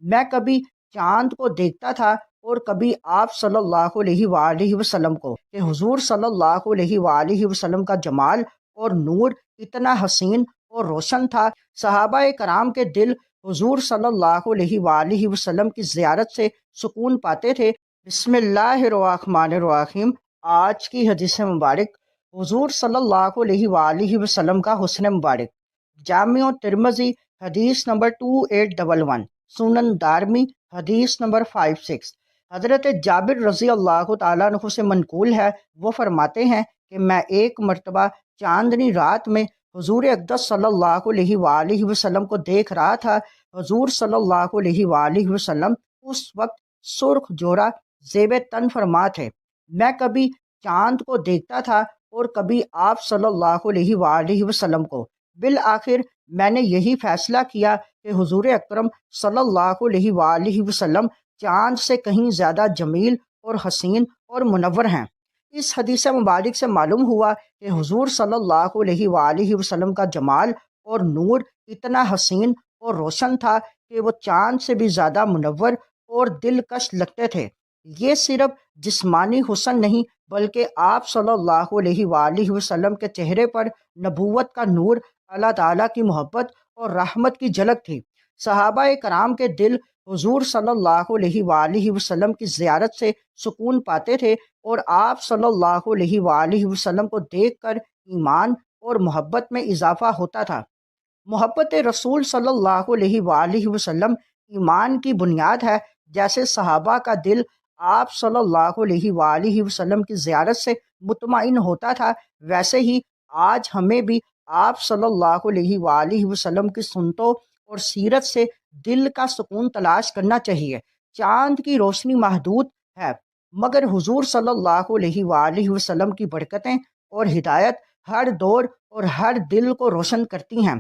میں کبھی چاند کو دیکھتا تھا اور کبھی آپ صلی اللہ علیہ وآلہ وسلم کو کہ حضور صلی اللہ علیہ وآلہ وسلم کا جمال اور نور اتنا حسین اور روشن تھا۔ صحابہ کرام کے دل حضور صلی اللہ علیہ وآلہ وسلم کی زیارت سے سکون پاتے تھے۔ بسم اللہ الرحمن الرحیم۔ آج کی حدیث مبارک حضور صلی اللہ علیہ وآلہ وسلم کا حسن مبارک۔ جامع ترمذی حدیث نمبر 2811، سنن دارمی حدیث نمبر 56۔ حضرت جابر رضی اللہ تعالیٰ عنہ سے منقول ہے، وہ فرماتے ہیں کہ میں ایک مرتبہ چاندنی رات میں حضور اقدس صلی اللہ علیہ وآلہ وسلم کو دیکھ رہا تھا۔ حضور صلی اللہ علیہ وآلہ وسلم اس وقت سرخ جورا زیب تن فرما تھے۔ میں کبھی چاند کو دیکھتا تھا اور کبھی آپ صلی اللہ علیہ وآلہ وسلم کو۔ بالآخر میں نے یہی فیصلہ کیا کہ حضور اکرم صلی اللہ علیہ وآلہ وسلم چاند سے کہیں زیادہ جمیل اور حسین اور منور ہیں۔ اس حدیث مبارک سے معلوم ہوا کہ حضور صلی اللہ علیہ وآلہ وسلم کا جمال اور نور اتنا حسین اور روشن تھا کہ وہ چاند سے بھی زیادہ منور اور دلکش لگتے تھے۔ یہ صرف جسمانی حسن نہیں بلکہ آپ صلی اللہ علیہ وآلہ وسلم کے چہرے پر نبوت کا نور، اللہ تعالیٰ کی محبت اور رحمت کی جھلک تھی۔ صحابہ کرام کے دل حضور صلی اللہ علیہ وآلہ وسلم کی زیارت سے سکون پاتے تھے اور آپ صلی اللہ علیہ وآلہ وسلم کو دیکھ کر ایمان اور محبت میں اضافہ ہوتا تھا۔ محبت رسول صلی اللہ علیہ وآلہ وسلم ایمان کی بنیاد ہے۔ جیسے صحابہ کا دل آپ صلی اللہ علیہ وآلہ وسلم کی زیارت سے مطمئن ہوتا تھا، ویسے ہی آج ہمیں بھی آپ صلی اللہ علیہ وآلہ وسلم کی سنتوں اور سیرت سے دل کا سکون تلاش کرنا چاہیے۔ چاند کی روشنی محدود ہے، مگر حضور صلی اللہ علیہ وآلہ وسلم کی برکتیں اور ہدایت ہر دور اور ہر دل کو روشن کرتی ہیں۔